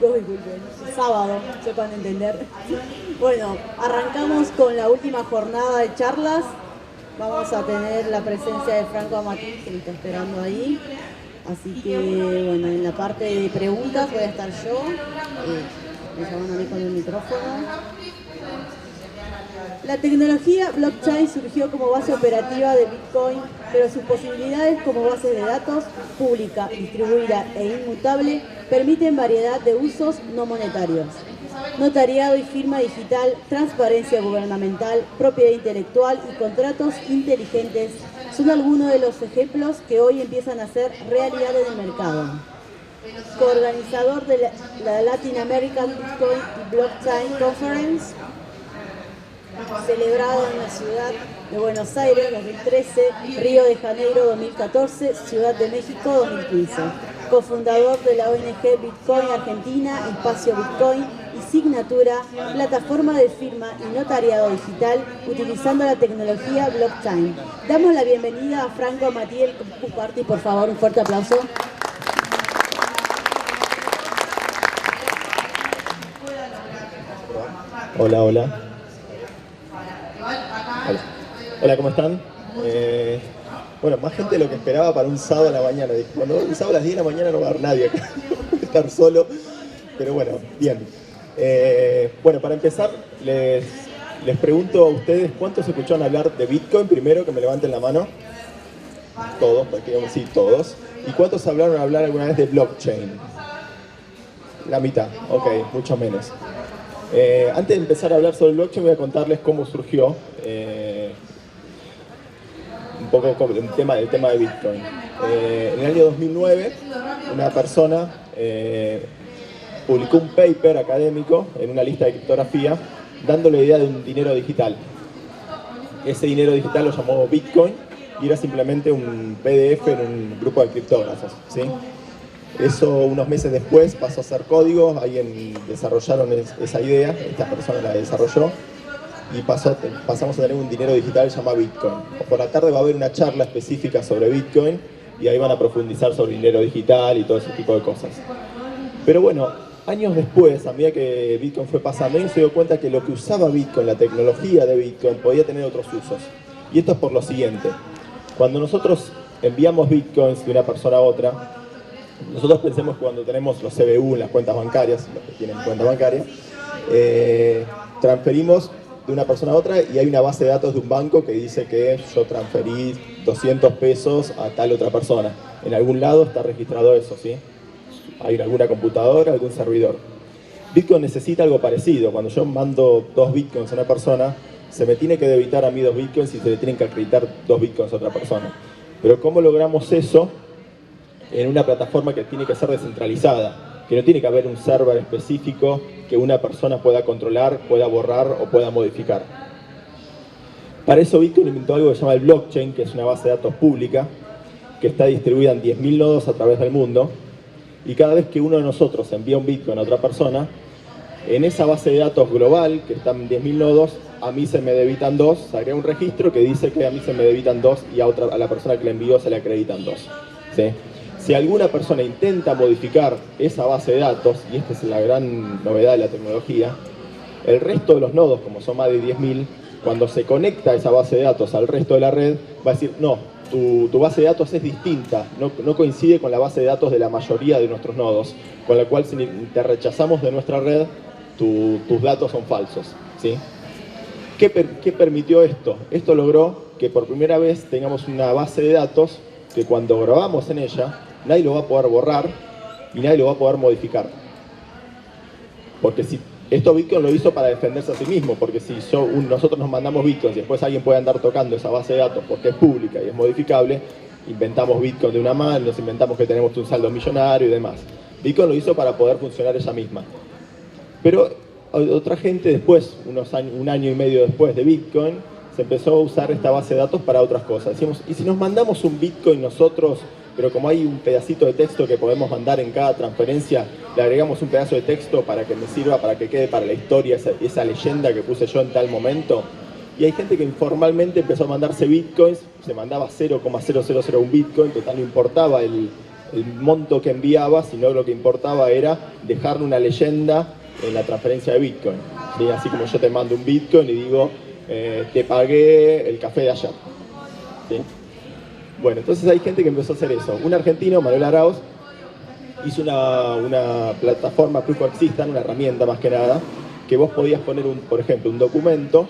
domingo, disculpen, sábado, sepan entender. Bueno, arrancamos con la última jornada de charlas. Vamos a tener la presencia de Franco Amatí, que me está esperando ahí. Así que, bueno, en la parte de preguntas voy a estar yo. Me llaman a mí con el micrófono. La tecnología blockchain surgió como base operativa de Bitcoin, pero sus posibilidades como base de datos, pública, distribuida e inmutable, permiten variedad de usos no monetarios. Notariado y firma digital, transparencia gubernamental, propiedad intelectual y contratos inteligentes son algunos de los ejemplos que hoy empiezan a ser realidad en el mercado. Coorganizador de la Latin American Bitcoin y Blockchain Conference, celebrado en la ciudad de Buenos Aires 2013, Río de Janeiro 2014, Ciudad de México 2015. Cofundador de la ONG Bitcoin Argentina, Espacio Bitcoin y Signatura, plataforma de firma y notariado digital utilizando la tecnología blockchain. Damos la bienvenida a Franco Amatí del Campus Party, por favor, un fuerte aplauso. Hola, hola. Hola, ¿cómo están? Bueno, más gente de lo que esperaba para un sábado a la mañana. Dije, bueno, un sábado a las 10 de la mañana no va a haber nadie acá. Voy a estar solo. Pero bueno, bien. Bueno, para empezar, les pregunto a ustedes cuántos escucharon hablar de Bitcoin. Primero, que me levanten la mano. Todos, porque digamos sí, todos. ¿Y cuántos hablaron hablar alguna vez de blockchain? La mitad, ok, mucho menos. Antes de empezar a hablar sobre el blockchain, voy a contarles cómo surgió un poco el tema de Bitcoin. En el año 2009, una persona publicó un paper académico en una lista de criptografía dando la idea de un dinero digital. Ese dinero digital lo llamó Bitcoin y era simplemente un PDF en un grupo de criptógrafos, ¿sí? Eso unos meses después pasó a ser código, alguien desarrollaron esa idea, esta persona la desarrolló y pasamos a tener un dinero digital llamado Bitcoin. Por la tarde va a haber una charla específica sobre Bitcoin y ahí van a profundizar sobre dinero digital y todo ese tipo de cosas. Pero bueno, años después, a medida que Bitcoin fue pasando, alguien se dio cuenta que lo que usaba Bitcoin, la tecnología de Bitcoin, podía tener otros usos. Y esto es por lo siguiente. Cuando nosotros enviamos Bitcoins de una persona a otra, nosotros pensemos que cuando tenemos los CBU en las cuentas bancarias, los que tienen cuenta bancaria, transferimos de una persona a otra y hay una base de datos de un banco que dice que yo transferí 200 pesos a tal otra persona. En algún lado está registrado eso, ¿sí? Hay alguna computadora, algún servidor. Bitcoin necesita algo parecido. Cuando yo mando 2 Bitcoins a una persona, se me tiene que debitar a mí 2 Bitcoins y se le tienen que acreditar 2 Bitcoins a otra persona. Pero ¿cómo logramos eso en una plataforma que tiene que ser descentralizada? Que no tiene que haber un server específico que una persona pueda controlar, pueda borrar o pueda modificar. Para eso Bitcoin inventó algo que se llama el blockchain, que es una base de datos pública, que está distribuida en 10.000 nodos a través del mundo, y cada vez que uno de nosotros envía un Bitcoin a otra persona, en esa base de datos global, que está en 10.000 nodos, a mí se me debitan 2, se agrega un registro que dice que a mí se me debitan 2 y a la persona que le envió se le acreditan 2. ¿Sí? Si alguna persona intenta modificar esa base de datos, y esta es la gran novedad de la tecnología, el resto de los nodos, como son más de 10.000, cuando se conecta esa base de datos al resto de la red, va a decir, no, tu base de datos es distinta, no coincide con la base de datos de la mayoría de nuestros nodos, con la cual si te rechazamos de nuestra red, tus datos son falsos, ¿sí? ¿Qué permitió esto? Esto logró que por primera vez tengamos una base de datos que cuando grabamos en ella, nadie lo va a poder borrar y nadie lo va a poder modificar. Porque si esto Bitcoin lo hizo para defenderse a sí mismo, porque si nosotros nos mandamos Bitcoins y después alguien puede andar tocando esa base de datos porque es pública y es modificable, inventamos Bitcoin de una mano, nos inventamos que tenemos un saldo millonario y demás. Bitcoin lo hizo para poder funcionar ella misma. Pero otra gente después, un año y medio después de Bitcoin, se empezó a usar esta base de datos para otras cosas. Decimos, ¿y si nos mandamos un Bitcoin nosotros, pero como hay un pedacito de texto que podemos mandar en cada transferencia, le agregamos un pedazo de texto para que me sirva, para que quede para la historia esa leyenda que puse yo en tal momento? Y hay gente que informalmente empezó a mandarse Bitcoins, se mandaba 0,0001 Bitcoin, total no importaba el monto que enviaba, sino lo que importaba era dejarle una leyenda en la transferencia de Bitcoin. ¿Sí? Así como yo te mando un Bitcoin y digo, te pagué el café de ayer. ¿Sí? Bueno, entonces hay gente que empezó a hacer eso. Un argentino, Manuel Arauz, hizo una plataforma Proof of Existence, una herramienta más que nada, que vos podías poner, por ejemplo, un documento,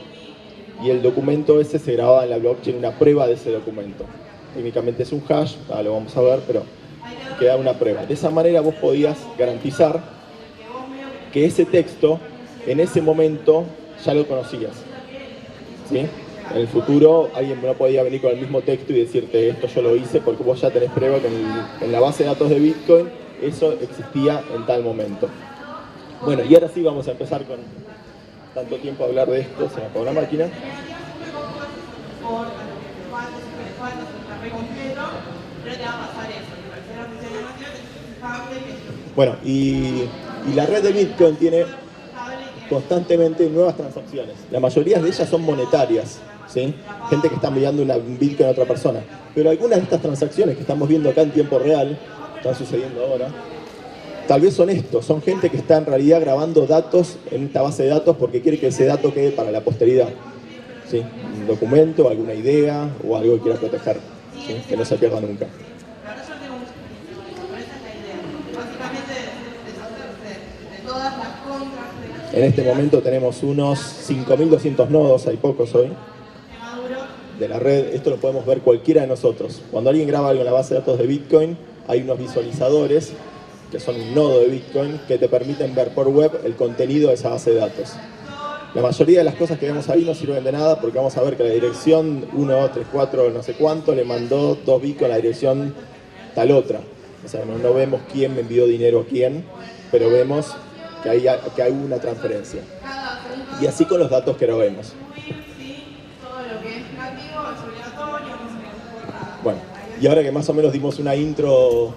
y el documento ese se grababa en la blockchain, una prueba de ese documento. Técnicamente es un hash, lo vamos a ver, pero queda una prueba. De esa manera vos podías garantizar que ese texto, en ese momento, ya lo conocías. ¿Sí? En el futuro alguien no podía venir con el mismo texto y decirte esto yo lo hice porque vos ya tenés prueba que en la base de datos de Bitcoin eso existía en tal momento. Bueno, y ahora sí vamos a empezar con tanto tiempo a hablar de esto. Se me apagó la máquina. Bueno, y la red de Bitcoin tiene constantemente nuevas transacciones. La mayoría de ellas son monetarias, ¿sí? Gente que está enviando un Bitcoin a otra persona. Pero algunas de estas transacciones que estamos viendo acá en tiempo real, están sucediendo ahora, tal vez son gente que está en realidad grabando datos en esta base de datos porque quiere que ese dato quede para la posteridad. ¿Sí? Un documento, alguna idea o algo que quiera proteger, ¿sí? Que no se pierda nunca. En este momento tenemos unos 5.200 nodos, hay pocos hoy, de la red. Esto lo podemos ver cualquiera de nosotros. Cuando alguien graba algo en la base de datos de Bitcoin, hay unos visualizadores, que son un nodo de Bitcoin, que te permiten ver por web el contenido de esa base de datos. La mayoría de las cosas que vemos ahí no sirven de nada porque vamos a ver que la dirección 134 no sé cuánto le mandó 2 Bitcoin a la dirección tal otra. O sea, no vemos quién me envió dinero a quién, pero vemos que hay una transferencia. Y así con los datos que no vemos. Bueno, y ahora que más o menos dimos una intro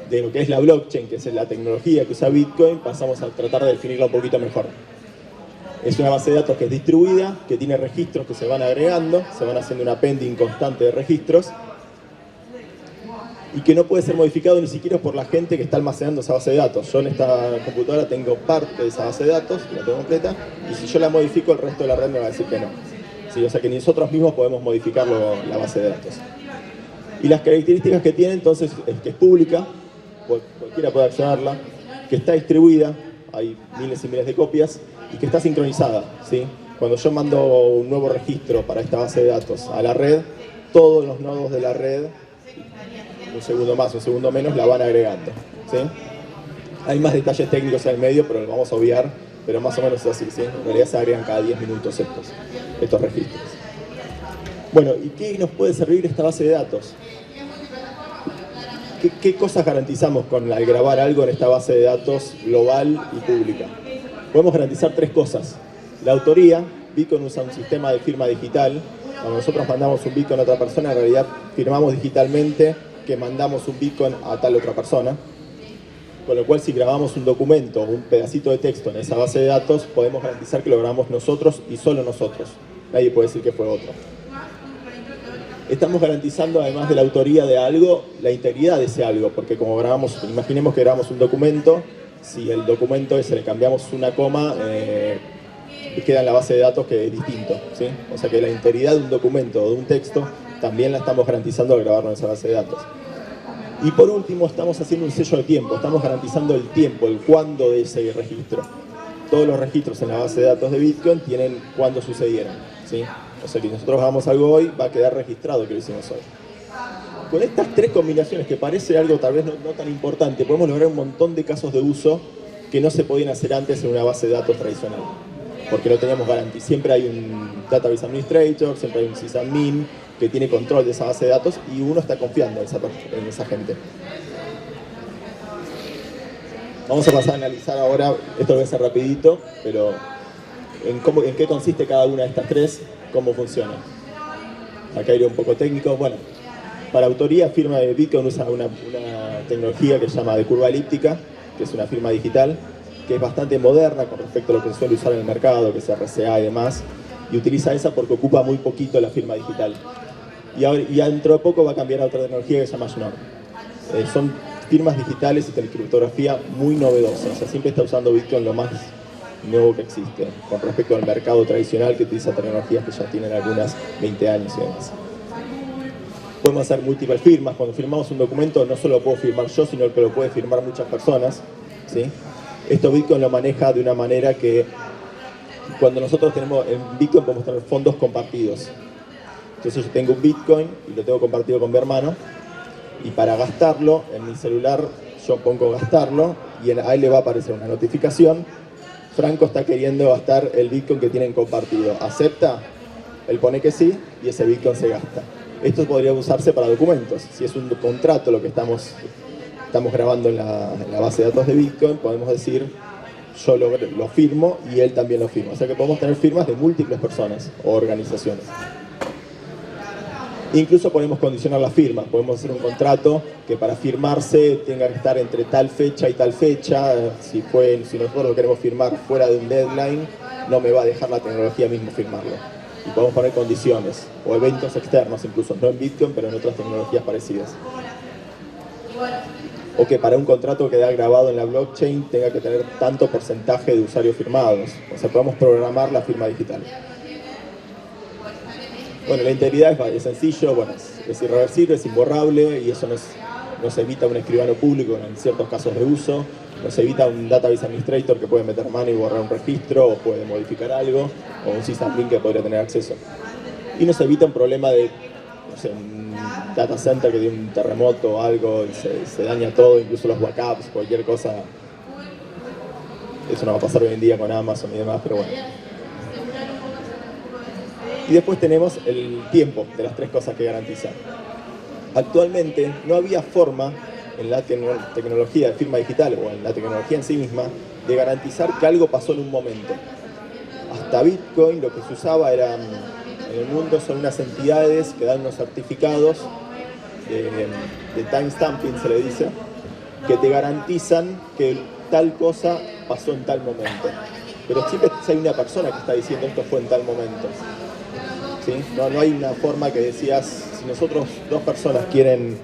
de lo que es la blockchain, que es la tecnología que usa Bitcoin, pasamos a tratar de definirla un poquito mejor. Es una base de datos que es distribuida, que tiene registros que se van agregando, se van haciendo una pending constante de registros, y que no puede ser modificado ni siquiera por la gente que está almacenando esa base de datos. Yo en esta computadora tengo parte de esa base de datos, la tengo completa, y si yo la modifico, el resto de la red me va a decir que no. ¿Sí? O sea que ni nosotros mismos podemos modificar la base de datos. Y las características que tiene, entonces, es que es pública, cualquiera puede accederla, que está distribuida, hay miles y miles de copias, y que está sincronizada, ¿sí? Cuando yo mando un nuevo registro para esta base de datos a la red, todos los nodos de la red, un segundo más, un segundo menos, la van agregando, ¿sí? Hay más detalles técnicos en el medio, pero los vamos a obviar, pero más o menos es así, ¿sí? En realidad se agregan cada 10 minutos estos registros. Bueno, ¿y qué nos puede servir esta base de datos? ¿Qué cosas garantizamos al grabar algo en esta base de datos global y pública? Podemos garantizar 3 cosas. La autoría. Bitcoin usa un sistema de firma digital. Cuando nosotros mandamos un Bitcoin a otra persona, en realidad firmamos digitalmente que mandamos un Bitcoin a tal otra persona. Con lo cual, si grabamos un documento o un pedacito de texto en esa base de datos, podemos garantizar que lo grabamos nosotros y solo nosotros. Nadie puede decir que fue otro. Estamos garantizando, además de la autoría de algo, la integridad de ese algo, porque como imaginemos que grabamos un documento, si el documento ese le cambiamos una coma, queda en la base de datos que es distinto, ¿sí? O sea que la integridad de un documento o de un texto también la estamos garantizando al grabarlo en esa base de datos. Y por último, estamos haciendo un sello de tiempo, estamos garantizando el tiempo, el cuándo de ese registro. Todos los registros en la base de datos de Bitcoin tienen cuándo sucedieron, ¿sí? O sea que si nosotros hagamos algo hoy, va a quedar registrado que lo hicimos hoy. Con estas 3 combinaciones, que parece algo tal vez no tan importante, podemos lograr un montón de casos de uso que no se podían hacer antes en una base de datos tradicional. Porque no teníamos garantía. Siempre hay un Database Administrator, siempre hay un sysadmin que tiene control de esa base de datos y uno está confiando en esa gente. Vamos a pasar a analizar ahora, esto lo voy a hacer rapidito, pero en qué consiste cada una de estas 3, cómo funciona. Acá iré un poco técnico. Bueno, para autoría, firma de Bitcoin usa una tecnología que se llama de curva elíptica, que es una firma digital, que es bastante moderna con respecto a lo que se suele usar en el mercado, que es RCA y demás, y utiliza esa porque ocupa muy poquito la firma digital. Y dentro de poco va a cambiar a otra tecnología que se llama Schnorr. Son firmas digitales y telecriptografía muy novedosa. O sea, siempre está usando Bitcoin lo más nuevo que existe, con respecto al mercado tradicional que utiliza tecnologías que ya tienen algunas 20 años y demás. Podemos hacer múltiples firmas. Cuando firmamos un documento no solo lo puedo firmar yo, sino que lo pueden firmar muchas personas, ¿sí? Esto Bitcoin lo maneja de una manera que cuando nosotros tenemos en Bitcoin podemos tener fondos compartidos. Entonces yo tengo un Bitcoin y lo tengo compartido con mi hermano, y para gastarlo en mi celular yo pongo gastarlo y ahí le va a aparecer una notificación: Franco está queriendo gastar el Bitcoin que tienen compartido. ¿Acepta? Él pone que sí y ese Bitcoin se gasta. Esto podría usarse para documentos. Si es un contrato lo que estamos grabando en la base de datos de Bitcoin, podemos decir yo lo firmo y él también lo firma. O sea que podemos tener firmas de múltiples personas o organizaciones. Incluso podemos condicionar las firmas. Podemos hacer un contrato que para firmarse tenga que estar entre tal fecha y tal fecha. Si nosotros lo queremos firmar fuera de un deadline, no me va a dejar la tecnología mismo firmarlo. Y podemos poner condiciones o eventos externos incluso, no en Bitcoin, pero en otras tecnologías parecidas. O que para un contrato que quede grabado en la blockchain tenga que tener tanto porcentaje de usuarios firmados. O sea, podemos programar la firma digital. Bueno, la integridad es sencillo, bueno, es irreversible, es imborrable, y eso nos evita un escribano público en ciertos casos de uso, nos evita un database administrator que puede meter mano y borrar un registro o puede modificar algo, o un sysadmin que podría tener acceso. Y nos evita un problema de, no sé, un data center que tiene un terremoto o algo y se daña todo, incluso los backups, cualquier cosa. Eso no va a pasar hoy en día con Amazon y demás, pero bueno. Y después tenemos el tiempo de las tres cosas que garantiza. Actualmente no había forma en la tecnología de firma digital o en la tecnología en sí misma de garantizar que algo pasó en un momento. Hasta Bitcoin lo que se usaba era, en el mundo son unas entidades que dan unos certificados de timestamping, se le dice, que te garantizan que tal cosa pasó en tal momento. Pero siempre hay una persona que está diciendo esto fue en tal momento. ¿Sí? No hay una forma que decías, si nosotros dos personas quieren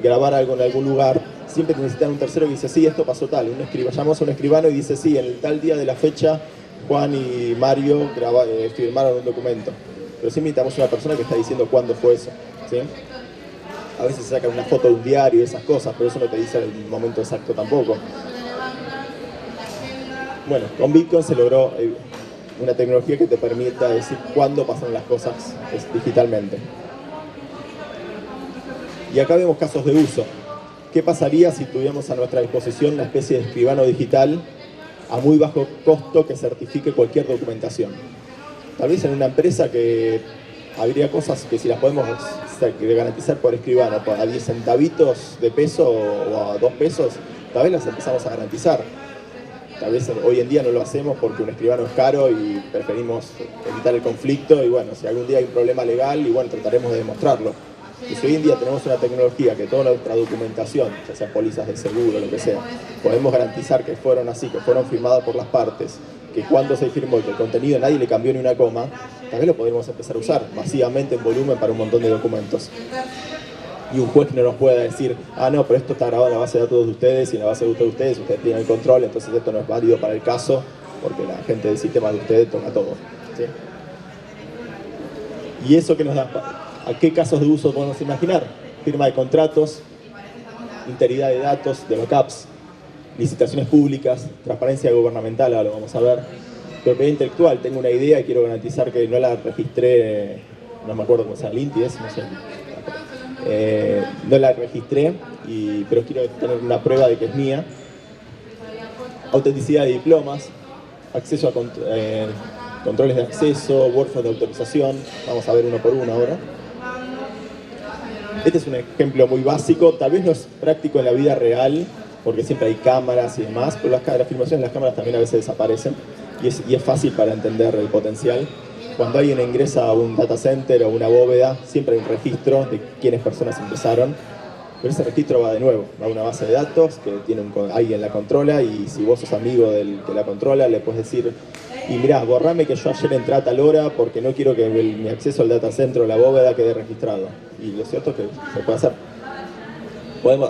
grabar algo en algún lugar, siempre necesitan un tercero que dice, sí, esto pasó tal. Llamamos a un escribano y dice, sí, en el tal día de la fecha, Juan y Mario firmaron un documento. Pero siempre necesitamos una persona que está diciendo cuándo fue eso. ¿Sí? A veces se saca una foto de un diario y esas cosas, pero eso no te dice el momento exacto tampoco. Bueno, con Bitcoin se logró una tecnología que te permita decir cuándo pasan las cosas digitalmente. Y acá vemos casos de uso. ¿Qué pasaría si tuviéramos a nuestra disposición una especie de escribano digital a muy bajo costo que certifique cualquier documentación? Tal vez en una empresa que habría cosas que si las podemos garantizar por escribano a 10 centavitos de peso o a 2 pesos, tal vez las empezamos a garantizar. Tal vez hoy en día no lo hacemos porque un escribano es caro y preferimos evitar el conflicto y bueno, si algún día hay un problema legal, y bueno, trataremos de demostrarlo. Y si hoy en día tenemos una tecnología que toda nuestra documentación, ya sea pólizas de seguro, lo que sea, podemos garantizar que fueron así, que fueron firmadas por las partes, que cuando se firmó y que el contenido nadie le cambió ni una coma, también lo podremos empezar a usar masivamente en volumen para un montón de documentos. Y un juez no nos pueda decir, ah, no, pero esto está grabado en la base de datos de ustedes y en la base de datos de ustedes tienen el control, entonces esto no es válido para el caso porque la gente del sistema de ustedes toca todo. ¿Sí? ¿Y eso qué nos da? ¿A qué casos de uso podemos imaginar? Firma de contratos, integridad de datos, de backups, licitaciones públicas, transparencia gubernamental, ahora lo vamos a ver. Propiedad intelectual, tengo una idea y quiero garantizar que no la registré, no me acuerdo cómo se llama, Linti, no sé. No la registré, pero quiero tener una prueba de que es mía. Autenticidad de diplomas, acceso a controles de acceso, workflow de autorización. Vamos a ver uno por uno ahora. Este es un ejemplo muy básico, tal vez no es práctico en la vida real, porque siempre hay cámaras y demás, pero las filmaciones en las cámaras también a veces desaparecen y es fácil para entender el potencial. Cuando alguien ingresa a un data center o una bóveda, siempre hay un registro de quiénes personas ingresaron, pero ese registro va de nuevo, va a una base de datos que tiene alguien la controla, y si vos sos amigo del que la controla, le puedes decir, y mirá, borrame que yo ayer entré a tal hora porque no quiero que mi acceso al data center o la bóveda quede registrado. Y lo cierto es que se puede hacer.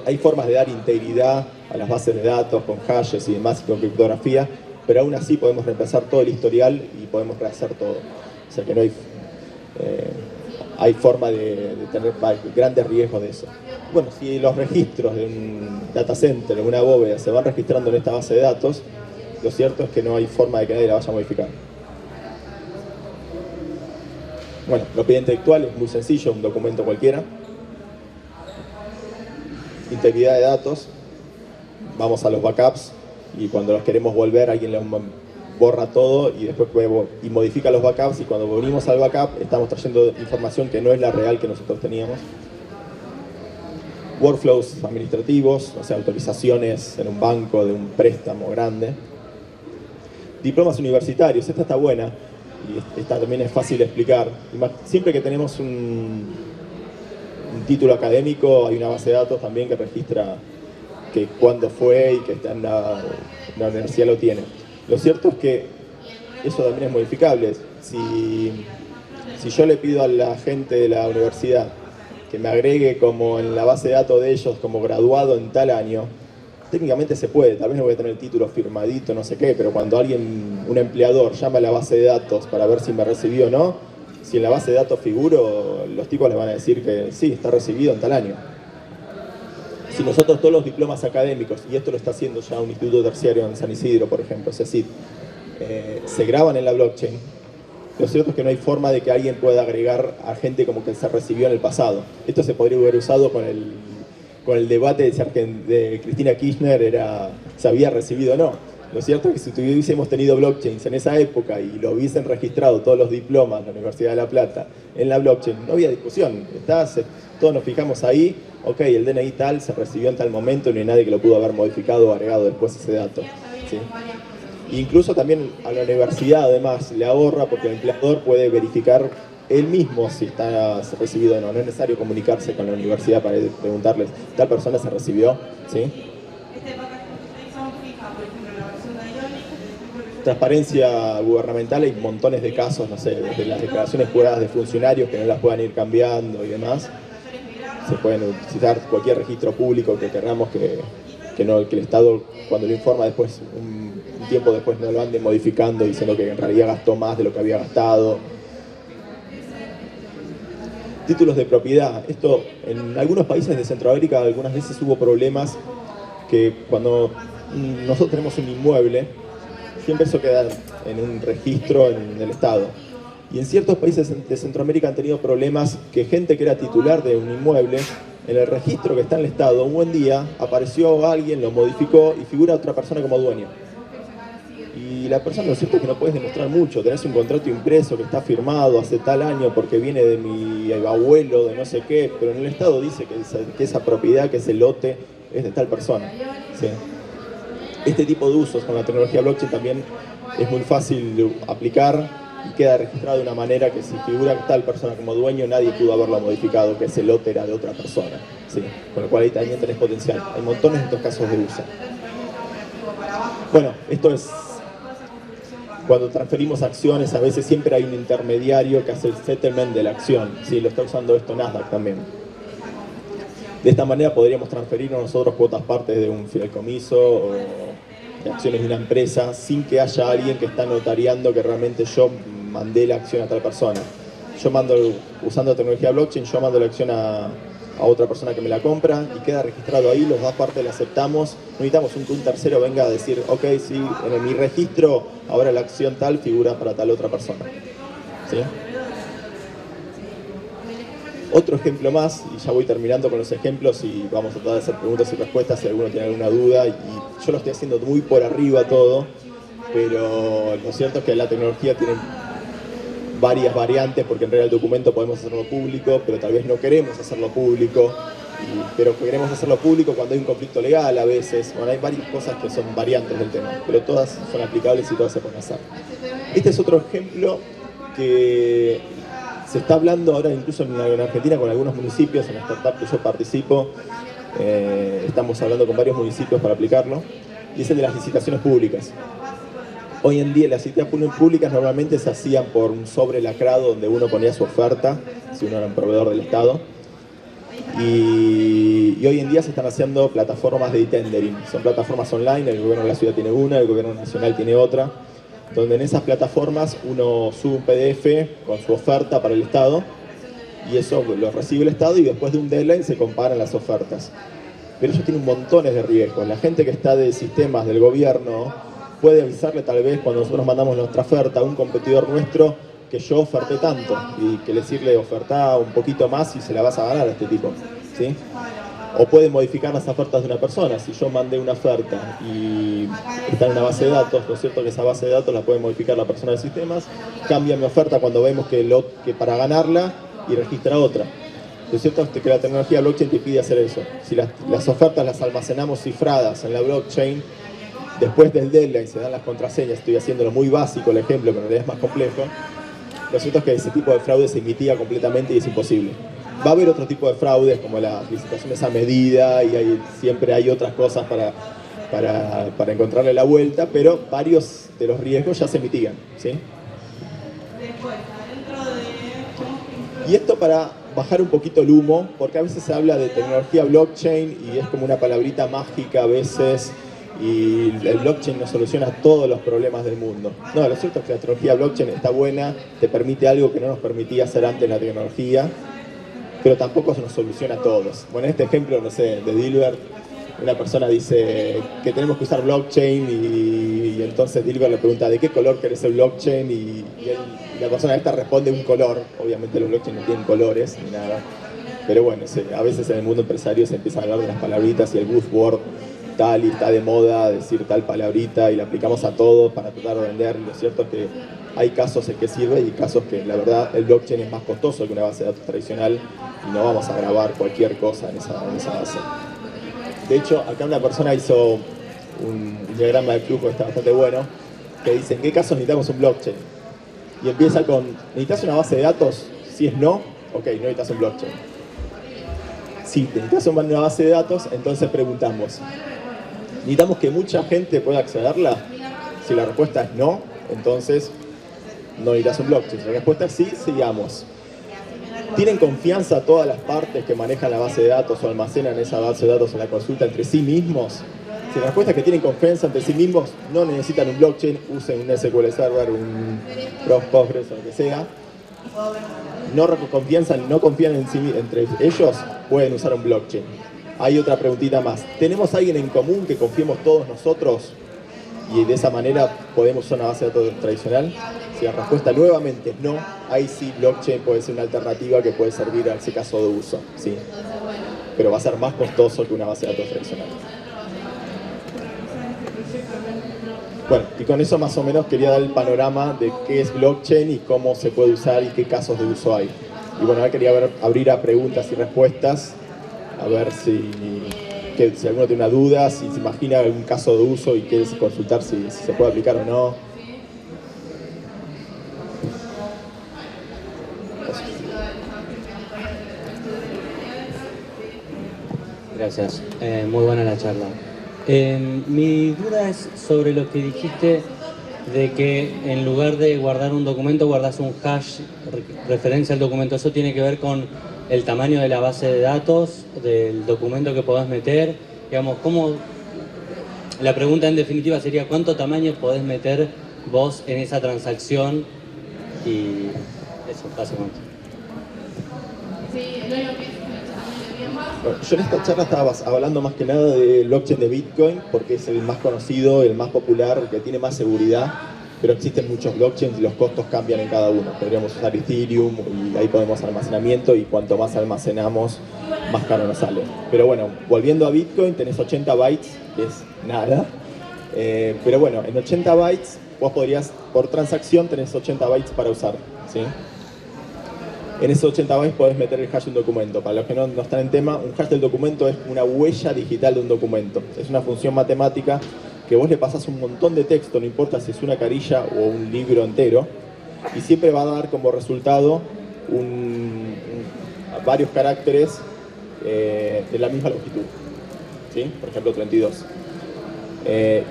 Hay formas de dar integridad a las bases de datos con hashes y demás, y con criptografía, pero aún así podemos reemplazar todo el historial y podemos rehacer todo. O sea que no hay forma de tener grandes riesgos de eso. Bueno, si los registros de un data center, de una bóveda, se van registrando en esta base de datos, lo cierto es que no hay forma de que nadie la vaya a modificar. Bueno, propiedad intelectual es muy sencillo, un documento cualquiera. Integridad de datos, vamos a los backups y cuando los queremos volver alguien los borra todo y después modifica los backups, y cuando volvimos al backup estamos trayendo información que no es la real que nosotros teníamos. Workflows administrativos, o sea, autorizaciones en un banco de un préstamo grande. Diplomas universitarios, esta está buena y esta también es fácil de explicar. Siempre que tenemos un título académico hay una base de datos también que registra que cuándo fue y que está en la universidad lo tiene. Lo cierto es que eso también es modificable. Si yo le pido a la gente de la universidad que me agregue como en la base de datos de ellos como graduado en tal año, técnicamente se puede, tal vez no voy a tener el título firmadito, no sé qué, pero cuando un empleador llama a la base de datos para ver si me recibió o no, si en la base de datos figuro, los tipos les van a decir que sí, está recibido en tal año. Si nosotros todos los diplomas académicos, y esto lo está haciendo ya un instituto terciario en San Isidro, por ejemplo, CECIT, se graban en la blockchain, lo cierto es que no hay forma de que alguien pueda agregar a gente como que se recibió en el pasado. Esto se podría haber usado con el debate de Cristina Kirchner, se había recibido o no. Lo cierto es que si hubiésemos tenido blockchains en esa época y lo hubiesen registrado todos los diplomas de la Universidad de La Plata en la blockchain, no había discusión. Todos nos fijamos ahí, ok, el DNI tal se recibió en tal momento y no hay nadie que lo pudo haber modificado o agregado después ese dato. ¿Sí? Incluso también a la universidad además le ahorra porque el empleador puede verificar él mismo si está recibido o no. No es necesario comunicarse con la universidad para preguntarles, ¿tal persona se recibió? ¿Sí? Transparencia gubernamental, hay montones de casos, no sé, desde las declaraciones juradas de funcionarios que no las puedan ir cambiando y demás. Se pueden utilizar cualquier registro público que queramos que el Estado, cuando lo informa después, un tiempo después, no lo ande modificando diciendo que en realidad gastó más de lo que había gastado. Títulos de propiedad. Esto, en algunos países de Centroamérica, algunas veces hubo problemas que cuando nosotros tenemos un inmueble, siempre eso queda en un registro en el Estado. Y en ciertos países de Centroamérica han tenido problemas que gente que era titular de un inmueble, en el registro que está en el Estado, un buen día apareció alguien, lo modificó y figura otra persona como dueño. Y la persona, lo cierto es que no puedes demostrar mucho. Tenés un contrato impreso que está firmado hace tal año porque viene de mi abuelo, de no sé qué, pero en el Estado dice que esa propiedad, que ese lote, es de tal persona. ¿Sí? Este tipo de usos con la tecnología blockchain también es muy fácil de aplicar y queda registrado de una manera que si figura tal persona como dueño, nadie pudo haberlo modificado, que ese lote era de otra persona. ¿Sí? Con lo cual ahí también tenés potencial. Hay montones de estos casos de uso. Bueno, esto es cuando transferimos acciones, a veces siempre hay un intermediario que hace el settlement de la acción. ¿Sí? Lo está usando esto Nasdaq también. De esta manera podríamos transferirnos nosotros cuotas partes de un fideicomiso o de acciones de una empresa sin que haya alguien que está notariando que realmente yo mandé la acción a tal persona. Usando tecnología blockchain, yo mando la acción a otra persona que me la compra y queda registrado ahí, los dos partes la aceptamos. No necesitamos que un tercero venga a decir, ok, sí, en mi registro ahora la acción tal figura para tal otra persona. ¿Sí? Otro ejemplo más, y ya voy terminando con los ejemplos y vamos a tratar de hacer preguntas y respuestas si alguno tiene alguna duda. Y yo lo estoy haciendo muy por arriba todo, pero lo cierto es que la tecnología tiene varias variantes, porque en realidad el documento podemos hacerlo público, pero tal vez no queremos hacerlo público, pero queremos hacerlo público cuando hay un conflicto legal a veces. Bueno, hay varias cosas que son variantes del tema, pero todas son aplicables y todas se pueden hacer. Este es otro ejemplo que se está hablando ahora incluso en Argentina con algunos municipios, en la startup que yo participo, estamos hablando con varios municipios para aplicarlo, y es el de las licitaciones públicas. Hoy en día las licitaciones públicas normalmente se hacían por un sobre lacrado donde uno ponía su oferta, si uno era un proveedor del Estado, Y hoy en día se están haciendo plataformas de e-tendering. Son plataformas online, el gobierno de la ciudad tiene una, el gobierno nacional tiene otra, donde en esas plataformas uno sube un PDF con su oferta para el Estado y eso lo recibe el Estado y después de un deadline se comparan las ofertas. Pero eso tiene un montón de riesgos. La gente que está de sistemas del gobierno puede avisarle tal vez cuando nosotros mandamos nuestra oferta a un competidor nuestro que yo oferté tanto y que decirle ofertá un poquito más y se la vas a ganar a este tipo, ¿sí? O puede modificar las ofertas de una persona. Si yo mandé una oferta y está en una base de datos, lo cierto es que esa base de datos la puede modificar la persona de sistemas, cambia mi oferta cuando vemos que para ganarla y registra otra. Lo cierto es que la tecnología blockchain te pide hacer eso. Si las ofertas las almacenamos cifradas en la blockchain, después del deadline se dan las contraseñas, estoy haciéndolo muy básico el ejemplo, pero en realidad es más complejo. Lo cierto es que ese tipo de fraude se mitiga completamente y es imposible. Va a haber otro tipo de fraudes como las licitaciones a medida y siempre hay otras cosas para encontrarle la vuelta, pero varios de los riesgos ya se mitigan, ¿sí? Y esto para bajar un poquito el humo, porque a veces se habla de tecnología blockchain y es como una palabrita mágica a veces, y el blockchain no soluciona todos los problemas del mundo. No, lo cierto es que la tecnología blockchain está buena, te permite algo que no nos permitía hacer antes la tecnología, pero tampoco se nos soluciona a todos. Bueno, en este ejemplo, no sé, de Dilbert, una persona dice que tenemos que usar blockchain y entonces Dilbert le pregunta ¿de qué color querés el blockchain? Y la persona esta responde un color. Obviamente los blockchain no tienen colores ni nada, pero bueno, a veces en el mundo empresario se empieza a hablar de las palabritas y el buzzword tal y está de moda decir tal palabrita y la aplicamos a todo para tratar de vender. Lo cierto es que hay casos en que sirve y casos que la verdad el blockchain es más costoso que una base de datos tradicional y no vamos a grabar cualquier cosa en esa base. De hecho, acá una persona hizo un diagrama de flujo que está bastante bueno, que dice en qué casos necesitamos un blockchain. Y empieza con, ¿necesitas una base de datos? Si es no, ok, no necesitas un blockchain. Si necesitas una base de datos, entonces preguntamos, ¿necesitamos que mucha gente pueda accederla? Si la respuesta es no, entonces no necesitas un blockchain. Si la respuesta es sí, sigamos. ¿Tienen confianza todas las partes que manejan la base de datos o almacenan esa base de datos en la consulta entre sí mismos? Si la respuesta es que tienen confianza entre sí mismos, no necesitan un blockchain, usen un SQL Server, un Postgres o lo que sea. No confían en sí entre ellos, pueden usar un blockchain. Hay otra preguntita más. ¿Tenemos alguien en común que confiemos todos nosotros? Y de esa manera podemos usar una base de datos tradicional. Si la respuesta nuevamente es no, ahí sí blockchain puede ser una alternativa que puede servir a ese caso de uso, ¿sí? Pero va a ser más costoso que una base de datos tradicional. Bueno, y con eso más o menos quería dar el panorama de qué es blockchain y cómo se puede usar y qué casos de uso hay. Y bueno, ahora quería abrir a preguntas y respuestas, a ver si alguno tiene una duda, si se imagina algún caso de uso y quiere consultar si se puede aplicar o no. Gracias, muy buena la charla. Mi duda es sobre lo que dijiste de que en lugar de guardar un documento guardas un hash referencia al documento. ¿Eso tiene que ver con el tamaño de la base de datos, del documento que podés meter? Digamos, ¿cómo? La pregunta en definitiva sería ¿cuánto tamaño podés meter vos en esa transacción? Y eso, básicamente. Sí, no es lo que es. Bueno, yo en esta charla estaba hablando más que nada de blockchain de Bitcoin porque es el más conocido, el más popular, el que tiene más seguridad, pero existen muchos blockchains y los costos cambian en cada uno. Podríamos usar Ethereum y ahí podemos almacenamiento y cuanto más almacenamos, más caro nos sale. Pero bueno, volviendo a Bitcoin, tenés 80 bytes, que es nada. Pero bueno, en 80 bytes vos podrías, por transacción, tenés 80 bytes para usar, ¿sí? En esos 80 bytes podés meter el hash de un documento. Para los que no están en tema, un hash del documento es una huella digital de un documento. Es una función matemática que vos le pasás un montón de texto, no importa si es una carilla o un libro entero, y siempre va a dar como resultado varios caracteres de la misma longitud, ¿sí? Por ejemplo, 32.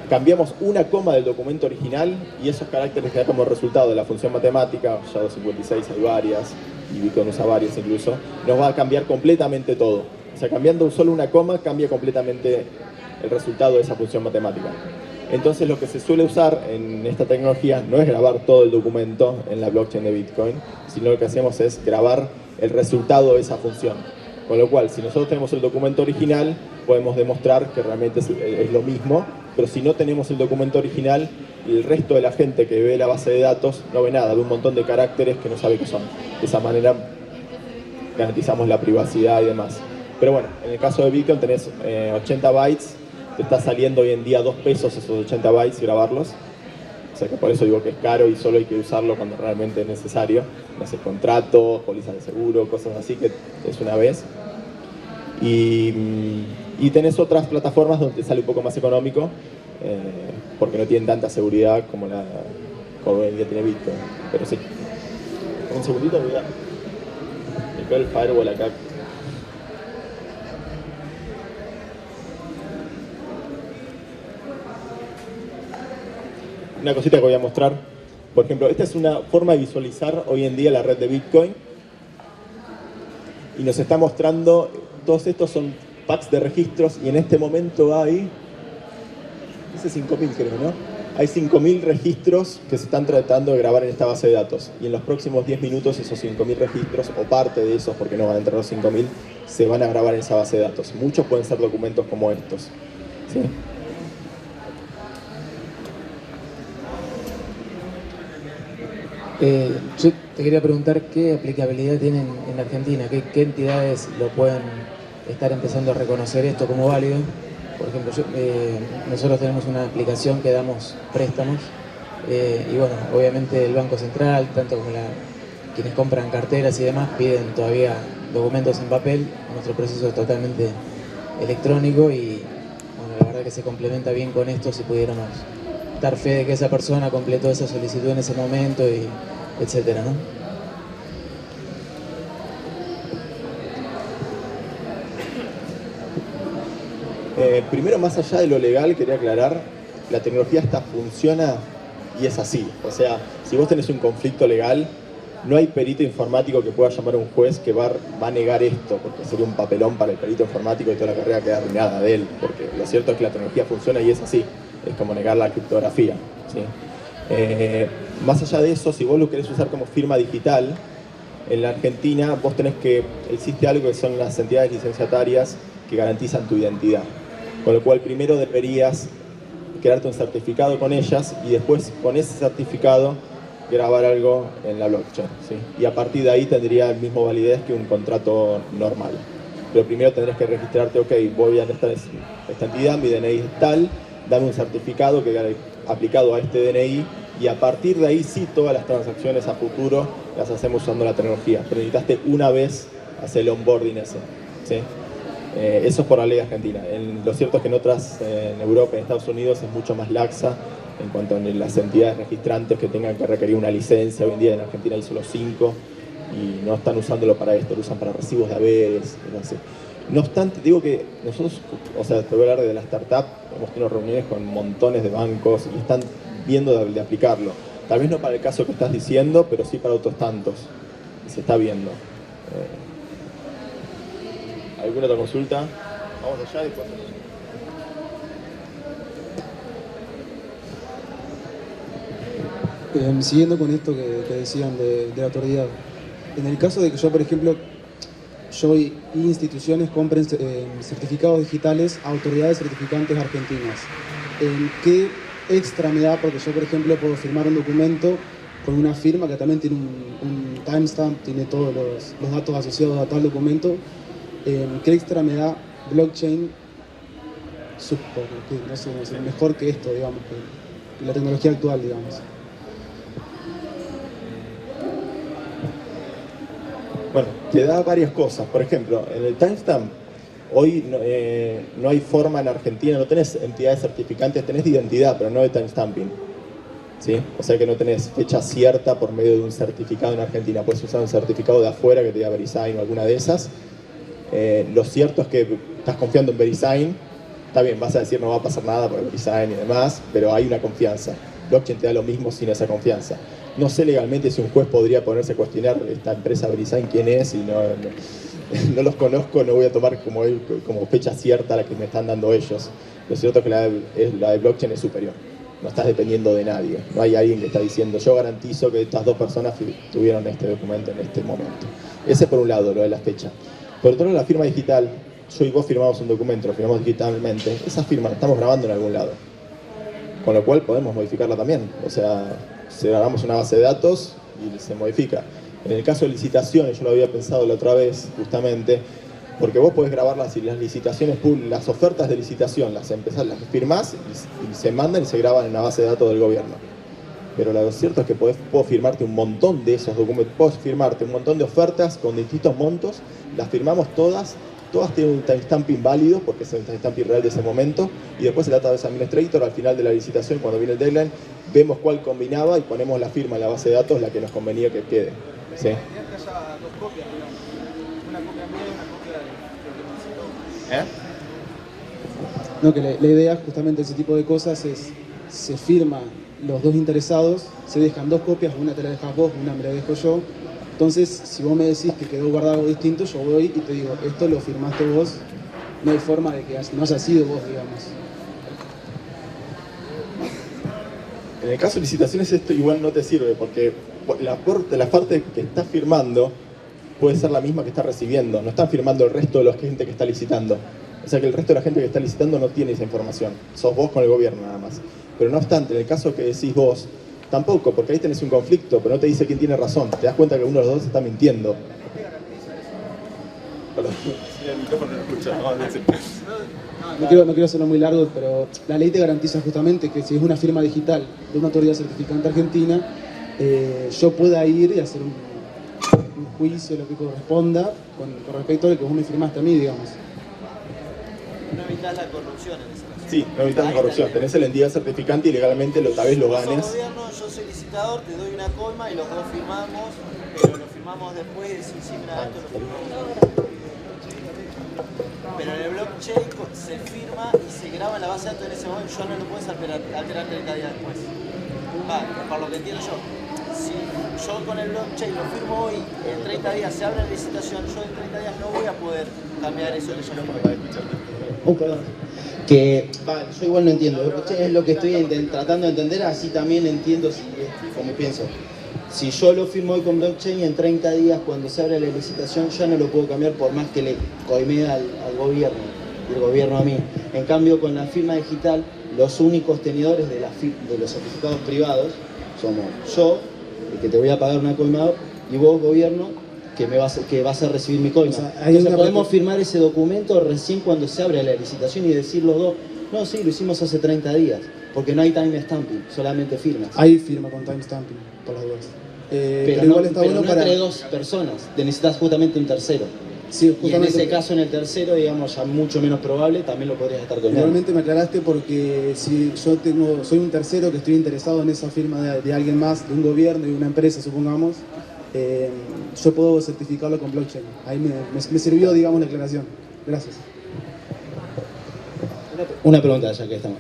Cambiamos una coma del documento original y esos caracteres que da como resultado de la función matemática, SHA-256 hay varias, y Bitcoin usa varias incluso, nos va a cambiar completamente todo. O sea, cambiando solo una coma cambia completamente el resultado de esa función matemática. Entonces lo que se suele usar en esta tecnología no es grabar todo el documento en la blockchain de Bitcoin, sino lo que hacemos es grabar el resultado de esa función. Con lo cual, si nosotros tenemos el documento original, podemos demostrar que realmente es lo mismo, pero si no tenemos el documento original, el resto de la gente que ve la base de datos no ve nada, ve un montón de caracteres que no sabe qué son. De esa manera garantizamos la privacidad y demás. Pero bueno, en el caso de Bitcoin tenés 80 bytes, te está saliendo hoy en día 2 pesos esos 80 bytes grabarlos. O sea que por eso digo que es caro y solo hay que usarlo cuando realmente es necesario. No sé, contratos, pólizas de seguro, cosas así, que es una vez. Y tenés otras plataformas donde te sale un poco más económico, porque no tienen tanta seguridad como hoy en día tiene Bitcoin. Pero sí. Un segundito, voy a el firewall acá. Una cosita que voy a mostrar. Por ejemplo, esta es una forma de visualizar hoy en día la red de Bitcoin. Y nos está mostrando, todos estos son packs de registros y en este momento hay, dice 5.000 creo, ¿no? Hay 5.000 registros que se están tratando de grabar en esta base de datos. Y en los próximos 10 minutos esos 5.000 registros, o parte de esos, porque no van a entrar los 5.000, se van a grabar en esa base de datos. Muchos pueden ser documentos como estos. ¿Sí? Yo te quería preguntar qué aplicabilidad tienen en Argentina, qué entidades lo pueden estar empezando a reconocer esto como válido. Por ejemplo, nosotros tenemos una aplicación que damos préstamos y bueno, obviamente el Banco Central, tanto como quienes compran carteras y demás, piden todavía documentos en papel. Nuestro proceso es totalmente electrónico y bueno, la verdad que se complementa bien con esto si pudiéramos dar fe de que esa persona completó esa solicitud en ese momento y etcétera, ¿no? Primero, más allá de lo legal, quería aclarar, la tecnología esta funciona y es así. O sea, si vos tenés un conflicto legal, no hay perito informático que pueda llamar a un juez que va a negar esto, porque sería un papelón para el perito informático y toda la carrera queda arruinada de él, porque lo cierto es que la tecnología funciona y es así. Es como negar la criptografía, ¿sí? Más allá de eso, si vos lo querés usar como firma digital, en la Argentina vos tenés que, existe algo que son las entidades licenciatarias que garantizan tu identidad. Con lo cual primero deberías crearte un certificado con ellas y después con ese certificado grabar algo en la blockchain, ¿sí? Y a partir de ahí tendría el mismo validez que un contrato normal. Pero primero tendrás que registrarte, ok, voy a esta entidad, mi DNI es tal, dame un certificado que aplicado a este DNI y a partir de ahí sí todas las transacciones a futuro las hacemos usando la tecnología. Pero necesitaste una vez hacer el onboarding ese, ¿sí? Eso es por la ley argentina. Lo cierto es que en Europa y en Estados Unidos es mucho más laxa en cuanto a las entidades registrantes que tengan que requerir una licencia. Hoy en día en Argentina hay solo 5 y no están usándolo para esto, lo usan para recibos de haberes, no sé. No obstante, digo que nosotros, o sea, te voy a hablar de la startup, hemos tenido reuniones con montones de bancos y están viendo de aplicarlo. Tal vez no para el caso que estás diciendo, pero sí para otros tantos. Y se está viendo. ¿Alguna otra consulta? Vamos allá y después. Siguiendo con esto que decían de la autoridad. En el caso de que yo, por ejemplo, yo y instituciones compren certificados digitales a autoridades certificantes argentinas, ¿qué extra me da? Porque yo, por ejemplo, puedo firmar un documento con una firma que también tiene un timestamp, tiene todos los datos asociados a tal documento. ¿Qué extra me da blockchain? No sé, mejor que esto, digamos, que la tecnología actual, digamos. Bueno, te da varias cosas. Por ejemplo, en el timestamp, hoy no hay forma en Argentina, no tenés entidades certificantes, tenés de identidad, pero no de timestamping, ¿sí? O sea que no tenés fecha cierta por medio de un certificado en Argentina. Puedes usar un certificado de afuera que te diga VeriSign o alguna de esas. Lo cierto es que estás confiando en VeriSign Está bien, vas a decir no va a pasar nada por el VeriSign y demás, pero hay una confianza. Blockchain te da lo mismo sin esa confianza. No sé legalmente si un juez podría ponerse a cuestionar esta empresa VeriSign quién es, y no los conozco, no voy a tomar como fecha cierta la que me están dando ellos. Lo cierto es que la de blockchain es superior. No estás dependiendo de nadie. No hay alguien que está diciendo yo garantizo que estas 2 personas tuvieron este documento en este momento. Ese por un lado, lo de la fecha. Por otro lado, la firma digital. Yo y vos firmamos un documento, lo firmamos digitalmente. Esa firma la estamos grabando en algún lado. Con lo cual podemos modificarla también. O sea, grabamos una base de datos y se modifica. En el caso de licitaciones, yo lo había pensado la otra vez, justamente, porque vos podés grabar las licitaciones, las ofertas de licitación, las firmás y se mandan y se graban en la base de datos del gobierno. Pero lo cierto es que puedo firmarte un montón de esos documentos, puedo firmarte un montón de ofertas con distintos montos, las firmamos todas tienen un timestamping válido, porque es el timestamping real de ese momento, y después el Database Administrator, al final de la licitación, cuando viene el deadline, vemos cuál combinaba y ponemos la firma en la base de datos, la que nos convenía que quede. ¿Sí? No, que la idea justamente de ese tipo de cosas es, se firma los 2 interesados, se dejan 2 copias, una te la dejas vos, una me la dejo yo. Entonces, si vos me decís que quedó guardado algo distinto, yo voy y te digo, esto lo firmaste vos, no hay forma de que no haya sido vos, digamos. En el caso de licitaciones esto igual no te sirve, porque la parte que estás firmando puede ser la misma que está recibiendo. No están firmando el resto de la gente que está licitando. O sea que el resto de la gente que está licitando no tiene esa información. Sos vos con el gobierno nada más. Pero no obstante, en el caso que decís vos, tampoco, porque ahí tenés un conflicto, pero no te dice quién tiene razón. Te das cuenta que uno de los dos está mintiendo. Perdón, el micrófono no escucha. No quiero hacerlo muy largo, pero la ley te garantiza justamente que si es una firma digital de una autoridad certificante argentina, yo pueda ir y hacer un juicio, lo que corresponda, con respecto a lo que vos me firmaste a mí, digamos. No evitas la corrupción en ese caso. Sí, no evitas la corrupción. Tenés la entidad certificante y legalmente tal vez lo ganes. Yo gobierno, yo soy licitador, te doy una coima y los dos firmamos, pero lo firmamos después de decir sí, mira, esto lo firmamos. Pero en el blockchain se firma y se graba en la base de datos en ese momento, yo no lo puedes alterar 30 días después. Por lo que entiendo yo. Si yo con el blockchain lo firmo hoy, en 30 días se abre la licitación, yo en 30 días no voy a poder cambiar eso que yo firmé. Perdón. Yo igual no entiendo, es lo que estoy tratando de entender, así también entiendo como pienso. Si yo lo firmo hoy con blockchain, en 30 días cuando se abre la licitación ya no lo puedo cambiar por más que le coimé al gobierno y el gobierno a mí. En cambio, con la firma digital, los únicos tenedores de los certificados privados somos yo, el que te voy a pagar una coima, y vos, gobierno, que vas a recibir mi coima. O sea, entonces podemos firmar ese documento recién cuando se abre la licitación y decir los dos, no, sí, lo hicimos hace 30 días, porque no hay time stamping, solamente firmas. Hay firma con time stamping, por las dudas. Pero igual está bueno no entre 2 personas, te necesitas justamente un tercero. Sí, y en ese caso, en el tercero, digamos, ya mucho menos probable, también lo podrías estar coimando. Igualmente me aclaraste porque si yo soy un tercero que estoy interesado en esa firma de alguien más, de un gobierno y una empresa, supongamos, yo puedo certificarlo con blockchain. Ahí me sirvió, digamos, la aclaración. Gracias. Una pregunta ya que estamos.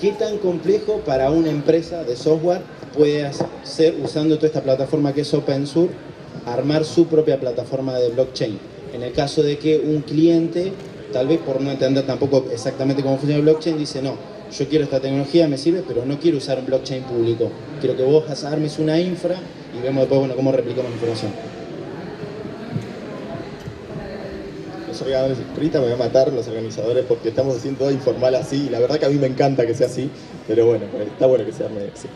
¿Qué tan complejo para una empresa de software puede hacer, usando toda esta plataforma que es OpenSUR, armar su propia plataforma de blockchain? En el caso de que un cliente, tal vez por no entender tampoco exactamente cómo funciona el blockchain, dice no, yo quiero esta tecnología, me sirve, pero no quiero usar un blockchain público. Quiero que vos armes una infra y vemos después cómo replicamos la información. Ahorita me voy a matar los organizadores porque estamos haciendo todo informal así, y la verdad que a mí me encanta que sea así, pero bueno, está bueno que sea así.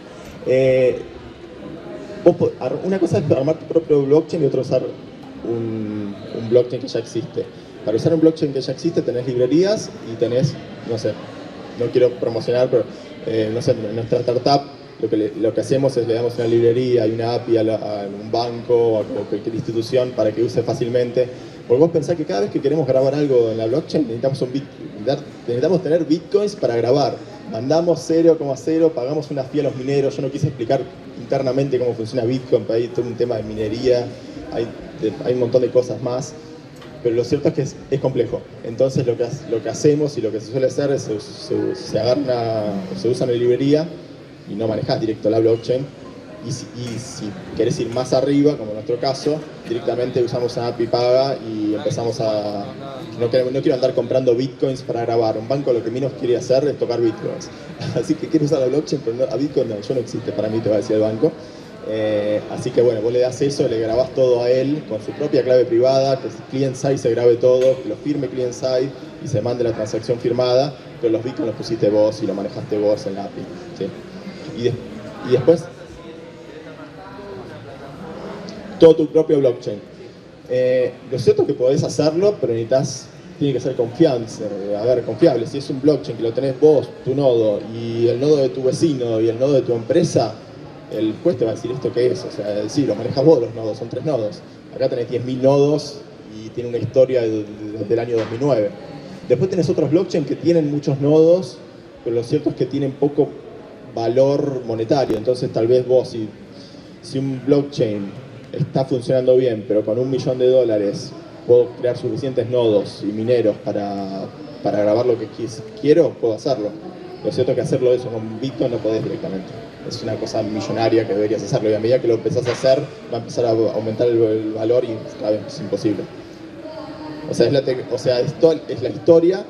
Una cosa es armar tu propio blockchain y otra usar un blockchain que ya existe. Para usar un blockchain que ya existe tenés librerías y tenés, no sé, no quiero promocionar, pero no sé, en nuestra startup lo que hacemos es le damos una librería y una API a un banco o a cualquier institución para que use fácilmente. Porque vos pensás que cada vez que queremos grabar algo en la blockchain necesitamos tener bitcoins para grabar. Mandamos 0,0, pagamos una fee a los mineros. Yo no quise explicar internamente cómo funciona Bitcoin, pero hay todo un tema de minería, hay un montón de cosas más. pero lo cierto es que es complejo. Entonces lo que hacemos y lo que se suele hacer es se usa una librería y no manejas directo la blockchain. Y si querés ir más arriba, como en nuestro caso, directamente usamos una API paga y empezamos a... No quiero andar comprando bitcoins para grabar. Un banco lo que menos quiere hacer es tocar bitcoins. Así que quiero usar la blockchain, pero a bitcoin no, yo no existe para mí, te va a decir el banco. Así que bueno, vos le das eso, le grabás todo a él con su propia clave privada, que client-side se grabe todo, que lo firme client-side y se mande la transacción firmada, pero los bitcoins los pusiste vos y lo manejaste vos en la API. ¿Sí? Y después, todo tu propio blockchain. Lo cierto es que podés hacerlo, pero tiene que ser confiable. Si es un blockchain que lo tenés vos, tu nodo, y el nodo de tu vecino y el nodo de tu empresa, el juez te va a decir esto qué es. O sea, sí, lo manejas vos los nodos, son 3 nodos. Acá tenés 10.000 nodos y tiene una historia desde el año 2009. Después tenés otros blockchains que tienen muchos nodos, pero lo cierto es que tienen poco valor monetario. Entonces tal vez vos, si un blockchain está funcionando bien, pero con $1 millón puedo crear suficientes nodos y mineros para grabar lo que quiero, puedo hacerlo. Lo cierto es que hacerlo eso con Bitcoin no podés directamente. Es una cosa millonaria que deberías hacerlo, y a medida que lo empezás a hacer va a empezar a aumentar el valor y cada vez es imposible. O sea, es la historia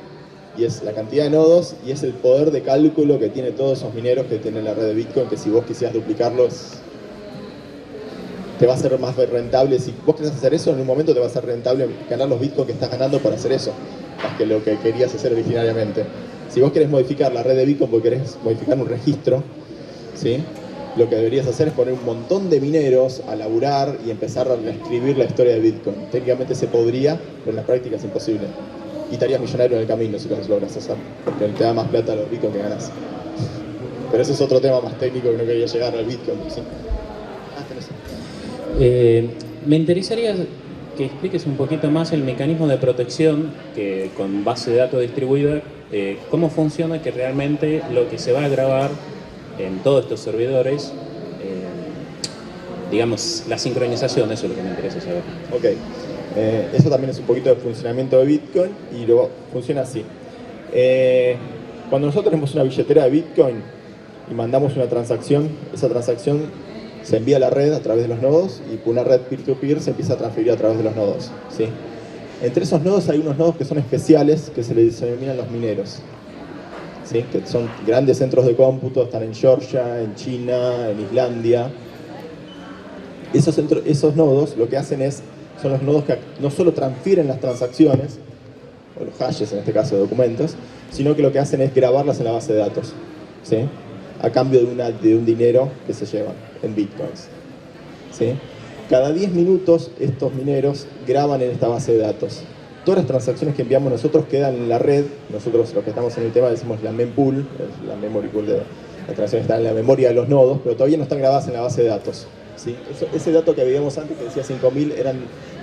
y es la cantidad de nodos y es el poder de cálculo que tiene todos esos mineros que tiene la red de Bitcoin, que si vos quisieras duplicarlos te va a ser más rentable. Si vos querés hacer eso, en un momento te va a ser rentable ganar los bitcoins que estás ganando por hacer eso, más que lo que querías hacer originariamente. Si vos querés modificar la red de Bitcoin porque querés modificar un registro, ¿sí? Lo que deberías hacer es poner un montón de mineros a laburar y empezar a reescribir la historia de Bitcoin. Técnicamente se podría, pero en la práctica es imposible. Y estarías millonario en el camino si lo logras hacer, porque te da más plata a los Bitcoin que ganás. Pero ese es otro tema más técnico que no quería llegar al Bitcoin, ¿sí? Me interesaría que expliques un poquito más el mecanismo de protección que con base de datos distribuida, cómo funciona, que realmente lo que se va a grabar en todos estos servidores, digamos, la sincronización, eso es lo que me interesa saber. Ok, eso también es un poquito de funcionamiento de Bitcoin y luego funciona así. Cuando nosotros tenemos una billetera de Bitcoin y mandamos una transacción, esa transacción se envía a la red a través de los nodos y por una red peer-to-peer se empieza a transferir a través de los nodos, ¿sí? Entre esos nodos hay unos nodos que son especiales que se les denominan los mineros, ¿sí? Que son grandes centros de cómputo, están en Georgia, en China, en Islandia. Esos nodos lo que hacen son los nodos que no solo transfieren las transacciones, o los hashes en este caso de documentos, sino que lo que hacen es grabarlas en la base de datos, ¿sí? A cambio de un dinero que se llevan en bitcoins, ¿sí? Cada 10 minutos estos mineros graban en esta base de datos. Todas las transacciones que enviamos nosotros quedan en la red. Nosotros, los que estamos en el tema, decimos la mempool, la memory pool de las transacciones están en la memoria de los nodos, pero todavía no están grabadas en la base de datos, ¿sí? Ese dato que veíamos antes, que decía 5.000, eran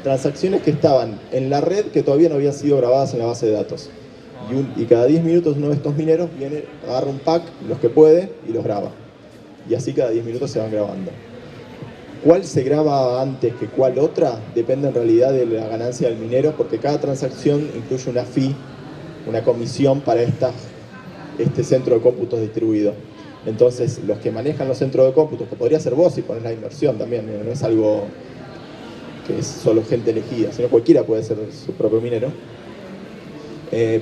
transacciones que estaban en la red que todavía no habían sido grabadas en la base de datos. Y cada 10 minutos uno de estos mineros viene, agarra un pack, los que puede, y los graba. Y así cada 10 minutos se van grabando. ¿Cuál se graba antes que cuál otra? Depende en realidad de la ganancia del minero, porque cada transacción incluye una fee, una comisión para este centro de cómputos distribuido. Entonces, los que manejan los centros de cómputos, que podría ser vos si pones la inversión también, no es algo que es solo gente elegida, sino cualquiera puede ser su propio minero,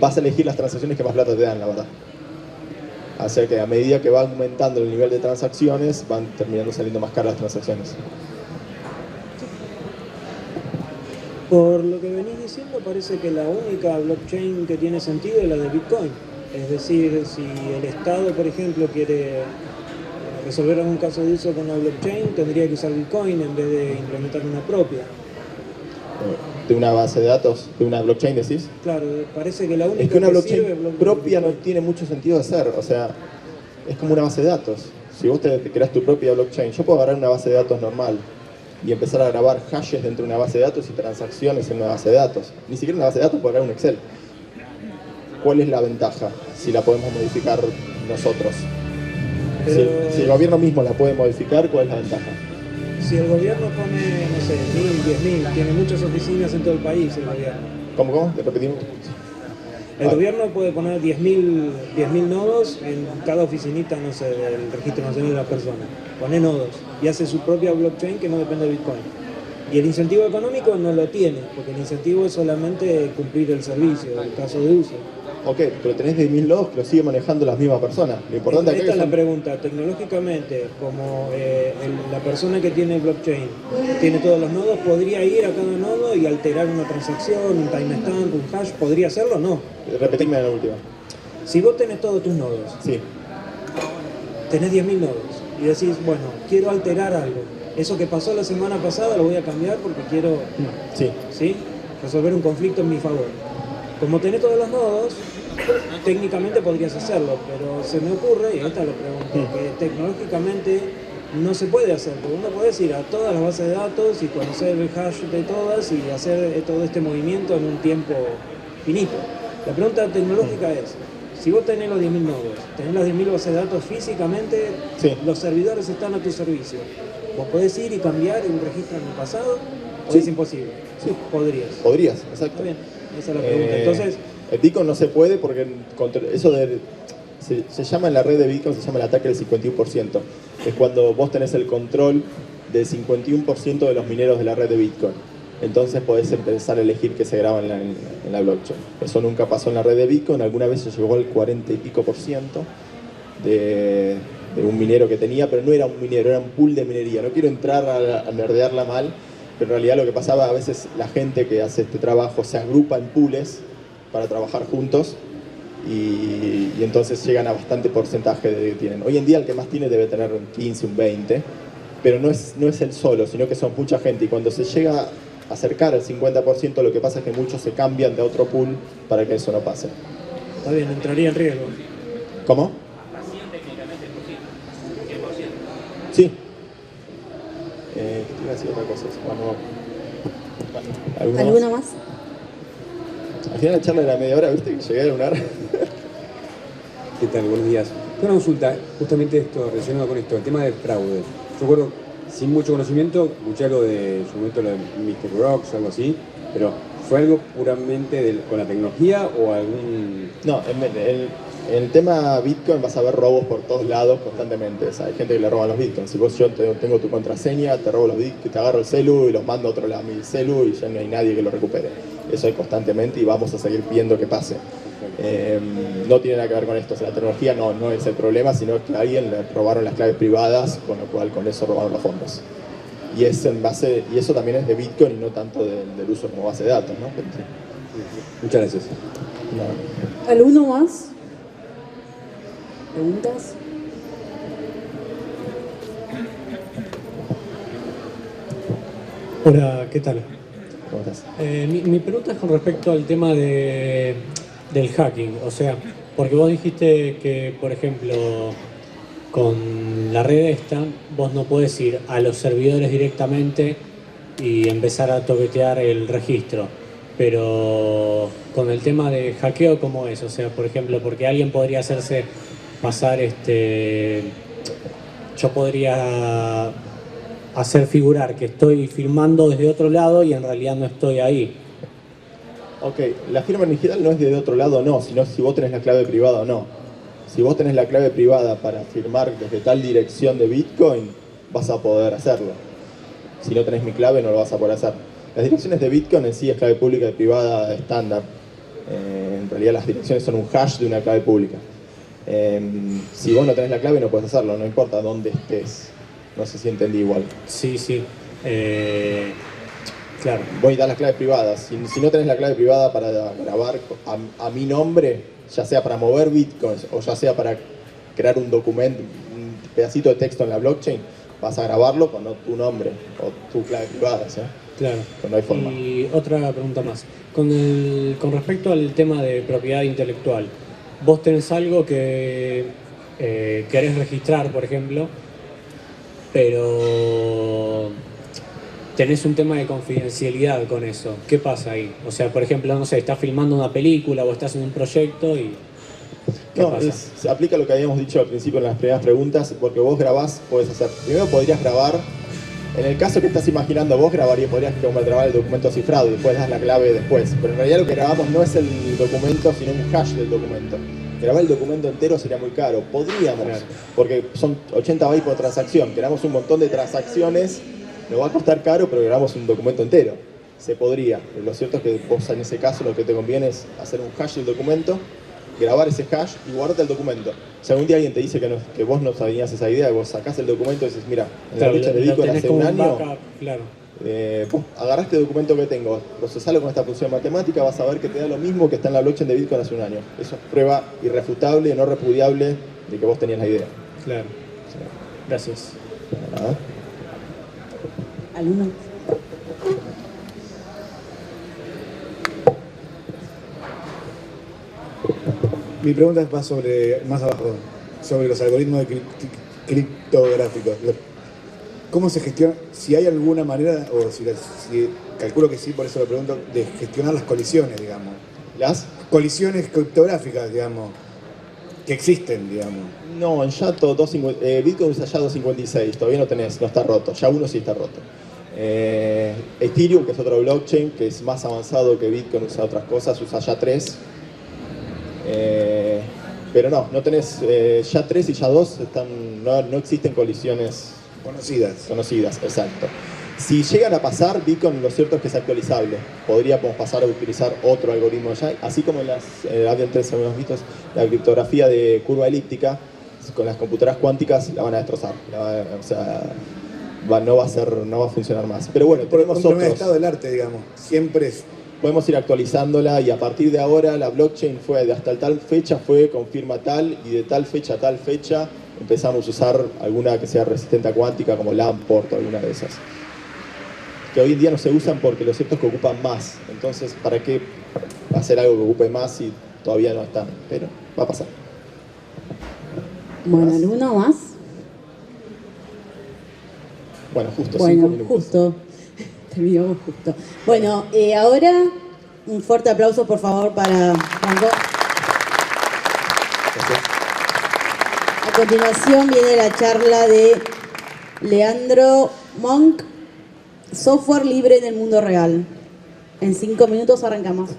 vas a elegir las transacciones que más plata te dan, la verdad. O sea que a medida que va aumentando el nivel de transacciones, van terminando saliendo más caras las transacciones. Por lo que venís diciendo, parece que la única blockchain que tiene sentido es la de Bitcoin. Es decir, si el Estado, por ejemplo, quiere resolver algún caso de uso con la blockchain, tendría que usar Bitcoin en vez de implementar una propia. ¿De una base de datos? ¿De una blockchain decís? Claro, parece que la única es que una blockchain sirve propia no tiene mucho sentido de hacer. O sea, es como una base de datos. Si vos te creas tu propia blockchain, yo puedo agarrar una base de datos normal y empezar a grabar hashes dentro de una base de datos y transacciones en una base de datos. Ni siquiera una base de datos, puedo agarrar un Excel. ¿Cuál es la ventaja si la podemos modificar nosotros? Si el gobierno mismo la puede modificar, ¿cuál es la ventaja? Si el gobierno pone, no sé, 1.000, 10.000, tiene muchas oficinas en todo el país el gobierno. ¿Cómo? ¿Te repetimos? El gobierno puede poner 10.000 nodos en cada oficinita, no sé, del registro nacional de las personas. Pone nodos y hace su propia blockchain que no depende de Bitcoin. Y el incentivo económico no lo tiene, porque el incentivo es solamente cumplir el servicio, el caso de uso. Ok, pero tenés 10.000 nodos que lo sigue manejando las mismas personas. Lo importante acá Esta es la son... pregunta. Tecnológicamente, como la persona que tiene blockchain tiene todos los nodos, ¿podría ir a cada nodo y alterar una transacción, un timestamp, un hash? ¿Podría hacerlo o no? Repetime la última. Si vos tenés todos tus nodos, Sí. tenés 10.000 nodos y decís, bueno, quiero alterar algo. Eso que pasó la semana pasada lo voy a cambiar porque quiero Sí. resolver un conflicto en mi favor. Como tenés todos los nodos, técnicamente podrías hacerlo, pero se me ocurre, y esta lo pregunto, que tecnológicamente no se puede hacer, porque uno puede ir a todas las bases de datos y conocer el hash de todas y hacer todo este movimiento en un tiempo finito. La pregunta tecnológica es, si vos tenés los 10.000 nodos, tenés las 10.000 bases de datos físicamente, los servidores están a tu servicio. ¿Vos podés ir y cambiar un registro en el pasado? ¿O es imposible? Sí. Podrías. Podrías, exacto. Está bien, esa es la pregunta. Entonces, el Bitcoin no se puede porque eso se llama en la red de Bitcoin, se llama el ataque del 51%. Es cuando vos tenés el control del 51% de los mineros de la red de Bitcoin. Entonces podés empezar a elegir qué se graba en la blockchain. Eso nunca pasó en la red de Bitcoin, alguna vez se llegó al 40 y pico por ciento de un minero que tenía, pero no era un minero, era un pool de minería. No quiero entrar a nerdearla mal, pero en realidad lo que pasaba, a veces la gente que hace este trabajo se agrupa en pools para trabajar juntos y entonces llegan a bastante porcentaje de que tienen. Hoy en día el que más tiene debe tener un 15, un 20, pero no es él solo, sino que son mucha gente, y cuando se llega a acercar al 50%, lo que pasa es que muchos se cambian de otro pool para que eso no pase. está bien, entraría en riesgo. ¿Cómo? Sí. Te iba a decir otra cosa. ¿Alguna más? Al final la charla era media hora, ¿viste? Que llegué a lunar. ¿Qué tal? Buenos días. Una consulta, justamente esto, relacionado con esto, el tema del fraude. Yo recuerdo, sin mucho conocimiento, escuché algo de, en su momento, lo de Mr. Rocks, algo así, pero ¿fue algo puramente con la tecnología o algún...? No, en el tema Bitcoin vas a ver robos por todos lados constantemente. O sea, hay gente que le roban los Bitcoins. Si yo tengo tu contraseña, te robo los Bitcoins, te agarro el celu y los mando a otro lado, mi celu, y ya no hay nadie que lo recupere. Eso hay constantemente y vamos a seguir pidiendo que pase. No tiene nada que ver con esto. O sea, la tecnología no es el problema, sino que a alguien le robaron las claves privadas, con lo cual con eso robaron los fondos. Y eso también es de Bitcoin y no tanto del uso como base de datos, ¿no? Pero sí. Muchas gracias. No. ¿Alguno más? ¿Preguntas? Hola, ¿qué tal? ¿Cómo estás? Mi pregunta es con respecto al tema del hacking. O sea, porque vos dijiste que, por ejemplo, con la red esta, vos no podés ir a los servidores directamente y empezar a toquetear el registro. Pero con el tema de hackeo, ¿cómo es? O sea, por ejemplo, porque alguien podría hacerse pasar, yo podría hacer figurar que estoy filmando desde otro lado y en realidad no estoy ahí. Ok, la firma digital no es de otro lado o no, sino si vos tenés la clave privada o no. Si vos tenés la clave privada para firmar desde tal dirección de Bitcoin, vas a poder hacerlo. Si no tenés mi clave, no lo vas a poder hacer. Las direcciones de Bitcoin en sí es clave pública y privada estándar. En realidad las direcciones son un hash de una clave pública. Si vos no tenés la clave no puedes hacerlo, no importa dónde estés. No sé si entendí igual. Sí. Claro. Vos das las claves privadas. Si no tenés la clave privada para grabar a mi nombre, ya sea para mover bitcoins o ya sea para crear un documento, un pedacito de texto en la blockchain, vas a grabarlo con tu nombre o tu clave privada, ¿sí? Claro. Pero no hay forma. Y otra pregunta más. Con respecto al tema de propiedad intelectual, vos tenés algo que querés registrar, por ejemplo, pero tenés un tema de confidencialidad con eso. ¿Qué pasa ahí? O sea, por ejemplo, no sé, estás filmando una película o estás en un proyecto y... ¿Qué pasa? Se aplica lo que habíamos dicho al principio en las primeras preguntas, porque vos grabás, podés hacer... Primero podrías grabar En el caso que estás imaginando vos, podrías grabar el documento cifrado y después das la clave después. Pero en realidad lo que grabamos no es el documento, sino un hash del documento. Grabar el documento entero sería muy caro. Podríamos, porque son 80 bytes por transacción. Queramos un montón de transacciones, nos va a costar caro, pero grabamos un documento entero. Se podría. Pero lo cierto es que vos en ese caso lo que te conviene es hacer un hash del documento, grabar ese hash y guardarte el documento. Si algún día alguien te dice que vos no sabías esa idea, vos sacás el documento y dices, mira, en la lucha de Bitcoin hace un año, vos agarrás este documento que tengo, procesalo con esta función matemática, vas a ver que te da lo mismo que está en la blockchain de Bitcoin hace un año. Eso es prueba irrefutable, no repudiable, de que vos tenías la idea. Claro. Gracias. Nada. ¿Alguno? Mi pregunta va sobre, más abajo, sobre los algoritmos criptográficos. ¿Cómo se gestiona? Si hay alguna manera, o si calculo que sí, por eso lo pregunto, de gestionar las colisiones, digamos. ¿Las? Colisiones criptográficas, digamos, que existen, digamos. No, en Yato Bitcoin usa ya 256, todavía no está roto, ya uno sí está roto. Ethereum, que es otro blockchain, que es más avanzado que Bitcoin, usa otras cosas, usa ya 3. Pero no tenés ya 3 y ya 2, no existen colisiones conocidas, exacto. Si llegan a pasar, Bitcoin lo cierto es que es actualizable. Podríamos pasar a utilizar otro algoritmo ya, así como en las Advent 3 hemos visto, la criptografía de curva elíptica, con las computadoras cuánticas la van a destrozar. No va a funcionar más. Pero bueno, tenemos otros. Un estado del arte, digamos, siempre es. Podemos ir actualizándola y a partir de ahora la blockchain fue de hasta tal fecha fue con firma tal y de tal fecha a tal fecha empezamos a usar alguna que sea resistente a cuántica como Lamport o alguna de esas. Que hoy en día no se usan porque lo cierto es que ocupan más. Entonces, ¿para qué hacer algo que ocupe más si todavía no están? Pero va a pasar. Bueno, ¿alguno más? Bueno, justo. Bueno, justo. Terminamos justo. Bueno, ahora un fuerte aplauso por favor para Franco. A continuación viene la charla de Leandro Monk, software libre en el mundo real. En 5 minutos arrancamos.